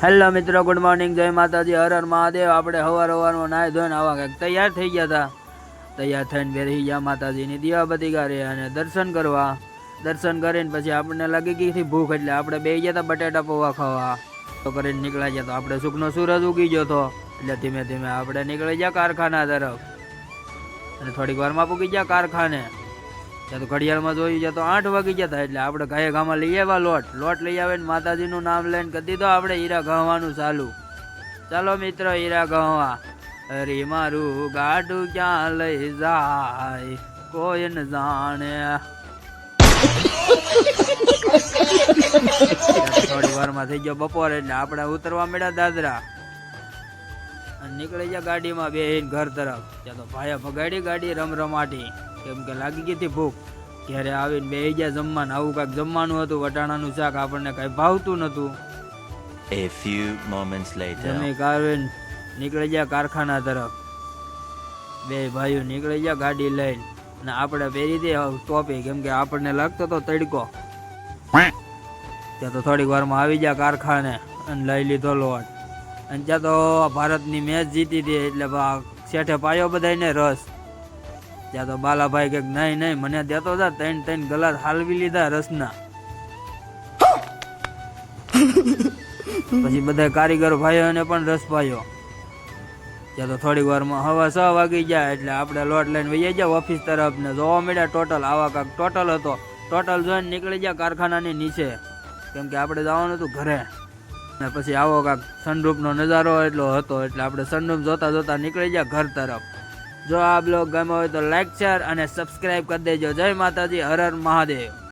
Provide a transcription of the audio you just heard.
Hello મિત્રો, good morning, જય માતાજી, હર હર મહાદેવ। આપણે સવારમાં નાહી ધોઈને આવા કંઈક તૈયાર થઈ ગયા હતા। તૈયાર થઈને બેસી ગયા માતાજીની દીવાબત્તી કરે અને દર્શન કરવા। દર્શન કરીને પછી આપણને લાગી ગઈ હતી ભૂખ, એટલે આપણે બેસી ગયા હતા બટેટા પૌવા ખાવા। તો કરીને નીકળ્યા ગયા, તો આપણે સુખનો સૂરજ ઉગી ગયો હતો, એટલે ધીમે ધીમે આપણે નીકળી ગયા કારખાના તરફ। અને થોડીક વારમાં પૂગી ગયા કારખાને। ત્યાં તો ઘડિયાળમાં જોઈ ગયા તો 8 વાગી ગયા હતા, એટલે આપણે ગાયે ગામમાં લઈ આવ્યા લોટ લઈ આવીને માતાજીનું નામ લઈને કરી દીધો આપણે હીરા ગહવાનું ચાલુ। ચાલો મિત્રો, હીરા ગહવા। અરે મારું ગાડું ક્યાં લઈ જાય કોઈ ન જાણે। થોડી વારમાં થઈ ગયો બપોર, એટલે આપણે ઉતરવા મળ્યા દાદરા અને નીકળી ગયા ગાડીમાં બેહીને ઘર તરફ। ત્યાં તો ભાઈએ ભગાડી ગાડી રમરમાટી, કેમ કે લાગી ગઈ હતી ભૂખ। ત્યારે આવીને બેસી ગયા જમવાનું। આવું કાંઈક જમવાનું હતું, વટાણાનું શાક, આપણને કાંઈ ભાવતું નહોતું। A few moments later. જમી કાઢીને નીકળી ગયા કારખાના તરફ। બે ભાઈઓ નીકળી ગયા ગાડી લઈને, અને આપણે પહેરી દે ટોપી, કેમ કે આપણને લાગતો હતો તડકો। ત્યાં તો થોડીક વારમાં આવી ગયા કારખાને અને લઈ લીધો લોટ। અને ત્યાં તો ભારતની મેચ જીતી હતી, એટલે શેઠે પાયો બધાને રસ। ત્યાં તો બાલાભાઈ કે નહીં મને દેતો હતા, 3 ગ્લાસ હાલવી લીધા રસના। પછી બધા કારીગર ભાઈઓને પણ રસ પાયો। ત્યાં તો થોડીક વારમાં 6:15 વાગી ગયા, એટલે આપણે લોટ લઈને વહી ગયા ઓફિસ તરફ ને જોવા મળ્યા ટોટલ આવા કાંક ટોટલ હતો। ટોટલ જોઈને નીકળી ગયા કારખાનાની નીચે, કેમ કે આપણે જવાનું હતું ઘરે। ને પછી આવો કાંક સનરૂફનો નજારો એટલો હતો, એટલે આપણે સનરૂફ જોતા નીકળી ગયા ઘર તરફ। જો આ બ્લોગ ગમ્યો હોય તો લાઈક, શેર અને સબસ્ક્રાઈબ કરી દેજો। જય માતાજી, હર હર મહાદેવ।